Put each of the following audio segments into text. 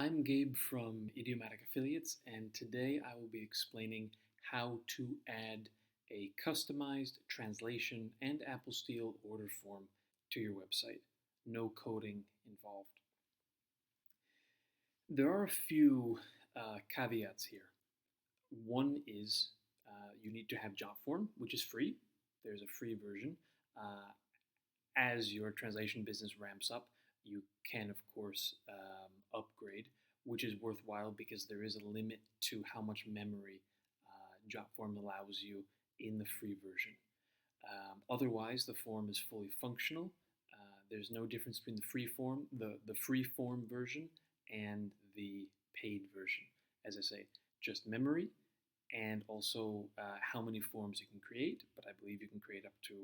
I'm Gabe from Idiomatic Affiliates, and today I will be explaining how to add a customized translation and apostille order form to your website. No coding involved. There are a few caveats here. One is you need to have Jotform, which is free. There's a free version. As your translation business ramps up, you can, of course, upgrade, which is worthwhile because there is a limit to how much memory Jotform allows you in the free version. Otherwise, the form is fully functional. There's no difference between the free form version and the paid version. As I say, just memory and also how many forms you can create, but I believe you can create up to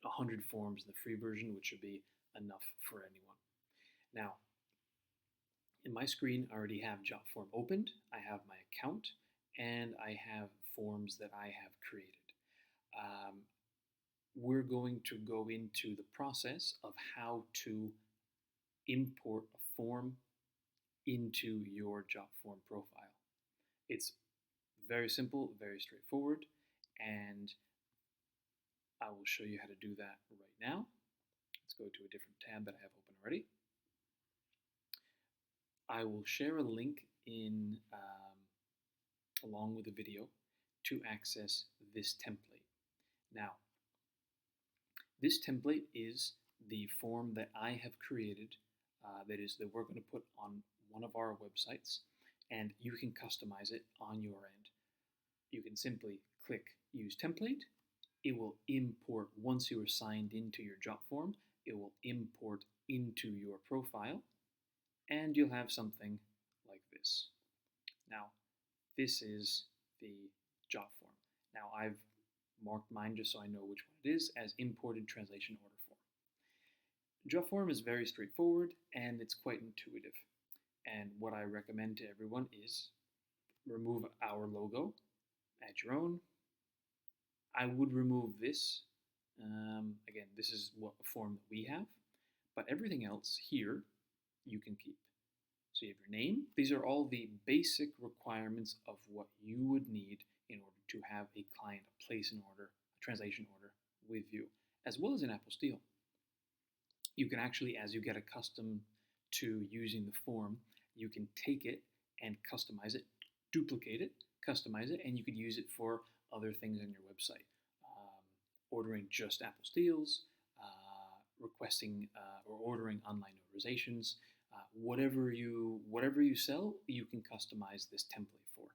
100 forms in the free version, which should be enough for anyone. Now, in my screen, I already have Jotform opened. I have my account, and I have forms that I have created. We're going to go into the process of how to import a form into your Jotform profile. It's very simple, very straightforward, and I will show you how to do that right now. Let's go to a different tab that I have open already. I will share a link in along with the video to access this template. Now, this template is the form that I have created that we're going to put on one of our websites, and you can customize it on your end. You can simply click Use Template. It will import, once you are signed into your Jotform, it will import into your profile, and you'll have something like this. Now, this is the Jotform. Now, I've marked mine just so I know which one it is as Imported Translation Order Form. Jotform is very straightforward and it's quite intuitive. And what I recommend to everyone is remove our logo, add your own. I would remove this. Again, this is what a form that we have, but everything else here you can keep. So you have your name. These are all the basic requirements of what you would need in order to have a client place an order, a translation order with you, as well as an apostille. You can actually, as you get accustomed to using the form, you can take it and customize it, duplicate it, customize it, and you could use it for other things on your website. Ordering just apostilles, requesting or ordering online notarizations, whatever you sell, you can customize this template for.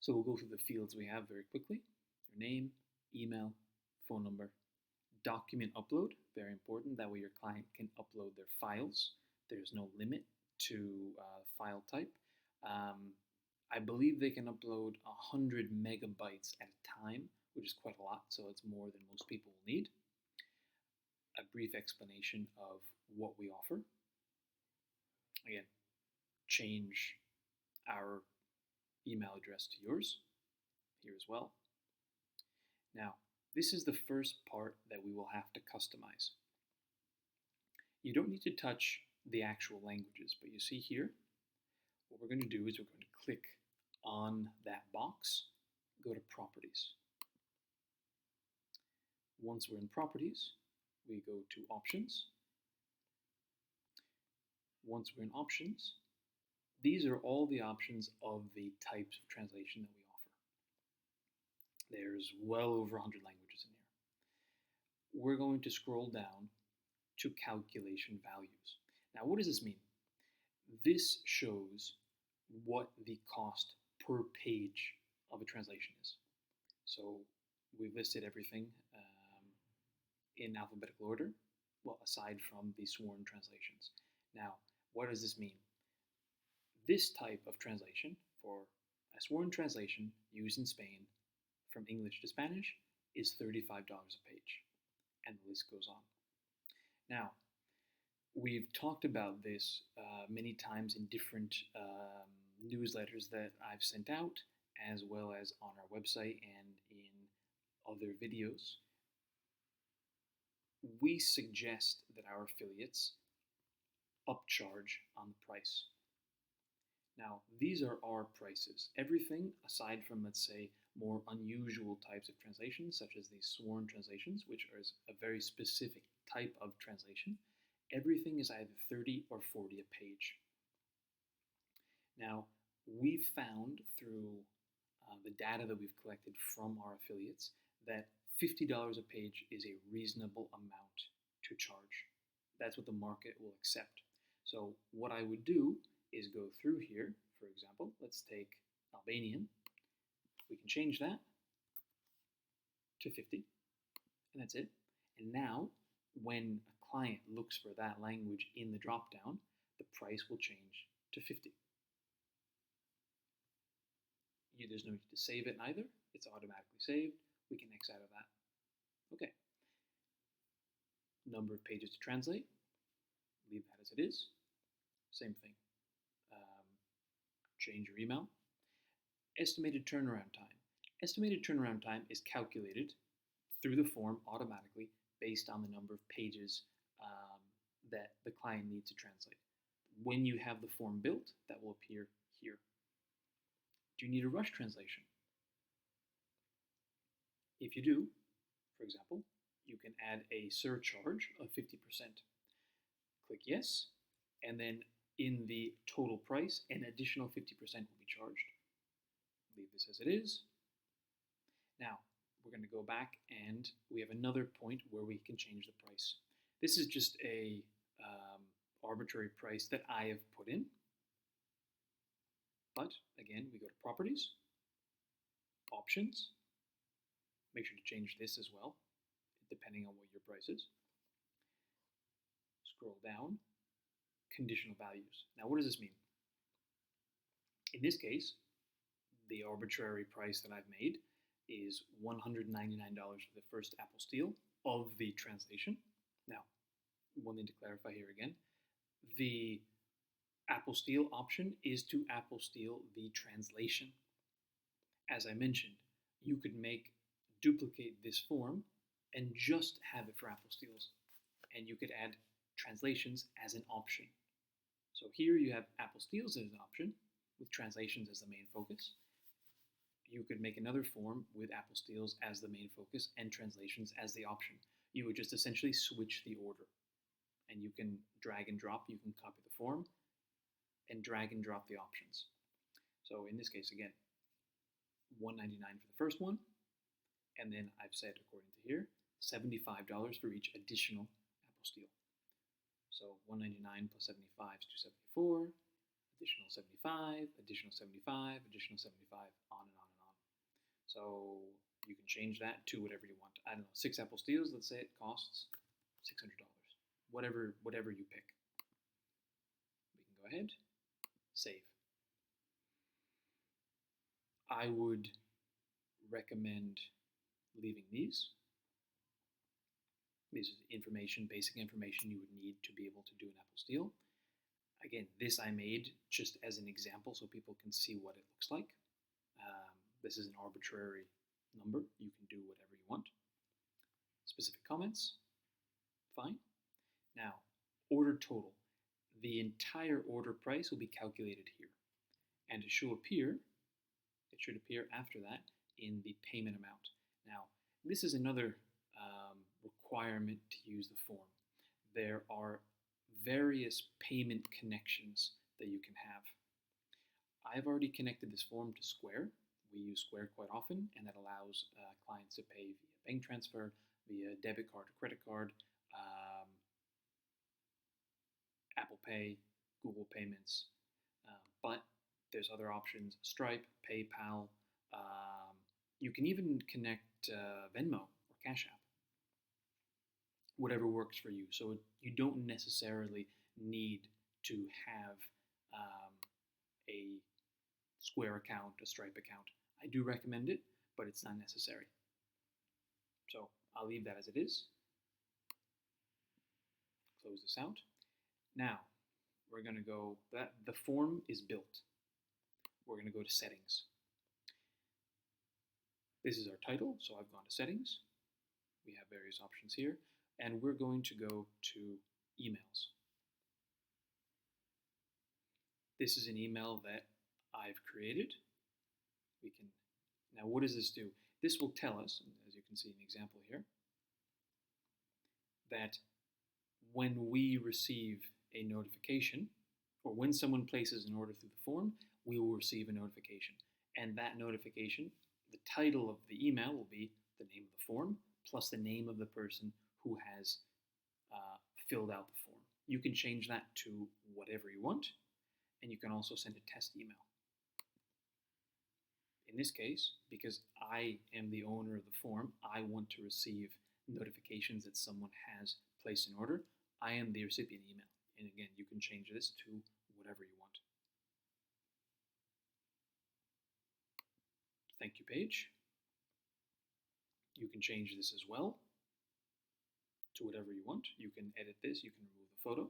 So we'll go through the fields we have very quickly. Your name, email, phone number, document upload, very important. That way your client can upload their files. There's no limit to file type. I believe they can upload 100 megabytes at a time, which is quite a lot, so it's more than most people will need. A brief explanation of what we offer. Again, change our email address to yours here as well. Now, this is the first part that we will have to customize. You don't need to touch the actual languages, but you see here, what we're going to do is we're going to click on that box, go to Properties. Once we're in Properties, we go to Options. Once we're in Options, these are all the options of the types of translation that we offer. There's well over 100 languages in here. We're going to scroll down to Calculation Values. Now, what does this mean? This shows what the cost per page of a translation is. So we've listed everything in alphabetical order, well, aside from the sworn translations. Now, what does this mean? This type of translation, for a sworn translation used in Spain from English to Spanish, is $35 a page, and the list goes on. Now, we've talked about this many times in different newsletters that I've sent out, as well as on our website and in other videos. we suggest that our affiliates upcharge on the price. Now, these are our prices. Everything aside from, let's say, more unusual types of translations, such as these sworn translations, which are a very specific type of translation, everything is either 30 or 40 a page. Now, we've found through the data that we've collected from our affiliates that $50 a page is a reasonable amount to charge. That's what the market will accept. So what I would do is go through here, for example, let's take Albanian. We can change that to 50, and that's it. And now, when a client looks for that language in the dropdown, the price will change to 50. There's no need to save it either. It's automatically saved. We can X out of that. Okay. Number of pages to translate. Leave that as it is. Same thing. Change your email. Estimated turnaround time. Estimated turnaround time is calculated through the form automatically based on the number of pages that the client needs to translate. When you have the form built, that will appear here. Do you need a rush translation? If you do, for example, you can add a surcharge of 50%. Click yes, and then in the total price, an additional 50% will be charged. Leave this as it is. Now, we're going to go back and we have another point where we can change the price. This is just a arbitrary price that I have put in. But again, we go to Properties, Options. Make sure to change this as well, depending on what your price is. Scroll down, Conditional Values. Now, what does this mean? In this case, the arbitrary price that I've made is $199 for the first apostille of the translation. Now, one thing to clarify here again, the apostille option is to apostille the translation. As I mentioned, you could duplicate this form and just have it for apostilles, and you could add translations as an option. So here you have apostilles as an option, with translations as the main focus. You could make another form with apostilles as the main focus and translations as the option. You would just essentially switch the order, and you can drag and drop. You can copy the form and drag and drop the options. So in this case, again, $199 for the first one, and then I've said, according to here, $75 for each additional apostille. So $199 plus 75 is $274, additional 75, additional 75, additional 75, on and on and on. So you can change that to whatever you want. I don't know, 6 apostilles, let's say it costs $600. Whatever you pick. We can go ahead, save. I would recommend leaving these. This is information, basic information you would need to be able to do an apostille. Again, this I made just as an example so people can see what it looks like. This is an arbitrary number. You can do whatever you want. Specific comments, fine. Now, order total. The entire order price will be calculated here. And it should appear after that in the payment amount. Now, this is another requirement to use the form. There are various payment connections that you can have. I've already connected this form to Square. We use Square quite often, and that allows clients to pay via bank transfer, via debit card or credit card, Apple Pay, Google Payments, but there's other options, Stripe, PayPal. You can even connect Venmo or Cash App, whatever works for you. So you don't necessarily need to have a Square account, a Stripe account. I do recommend it, but it's not necessary. So I'll leave that as it is. Close this out. Now, we're going to go, the form is built. We're going to go to Settings. This is our title, so I've gone to Settings. We have various options here. and we're going to go to emails. This is an email that I've created. Now what does this do? This will tell us, as you can see an example here, that when we receive a notification, or when someone places an order through the form, we will receive a notification. And that notification, the title of the email will be the name of the form plus the name of the person who has filled out the form. You can change that to whatever you want, and you can also send a test email. In this case, because I am the owner of the form, I want to receive notifications that someone has placed an order. I am the recipient email. And again, you can change this to whatever you want. Thank you page. You can change this as well to whatever you want. You can edit this, you can remove the photo.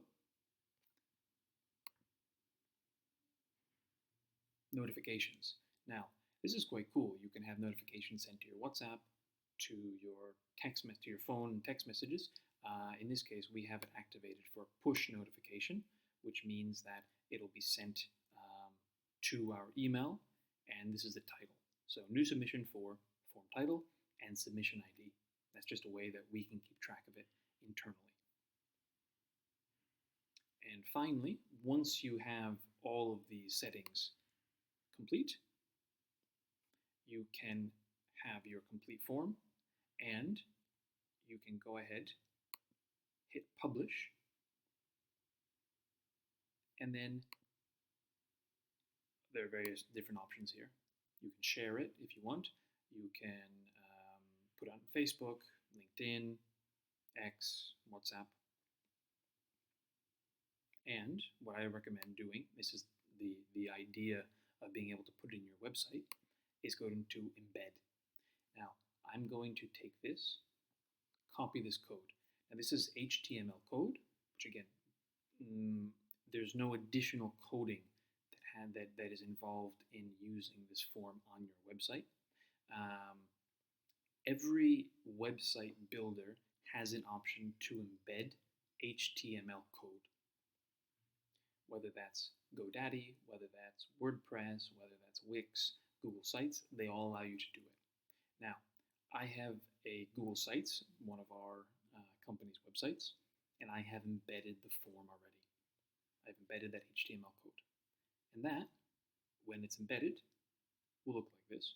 Notifications. Now, this is quite cool. You can have notifications sent to your WhatsApp, to your to your phone text messages. In this case, we have it activated for push notification, which means that it'll be sent to our email, and this is the title. So new submission for form title and submission ID. That's just a way that we can keep track of it internally. And finally, once you have all of these settings complete, you can have your complete form, and you can go ahead, hit publish, and then there are various different options here. You can share it if you want. You can put it on Facebook, LinkedIn, X, WhatsApp. And what I recommend doing, this is the idea of being able to put it in your website, is going to embed. Now, I'm going to take this, copy this code. Now, this is HTML code, which again, there's no additional coding that is involved in using this form on your website. Every website builder has an option to embed HTML code. Whether that's GoDaddy, whether that's WordPress, whether that's Wix, Google Sites, they all allow you to do it. Now, I have a Google Sites, one of our company's websites, and I have embedded the form already. I've embedded that HTML code. And that, when it's embedded, will look like this.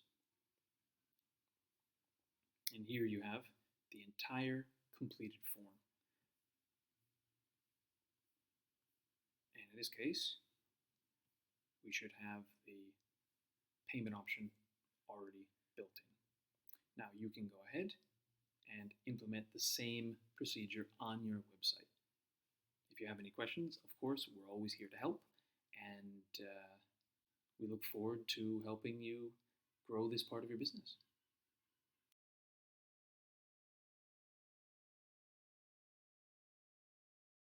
And here you have the entire completed form. And in this case, we should have the payment option already built in. Now you can go ahead and implement the same procedure on your website. If you have any questions, of course, we're always here to help, and we look forward to helping you grow this part of your business.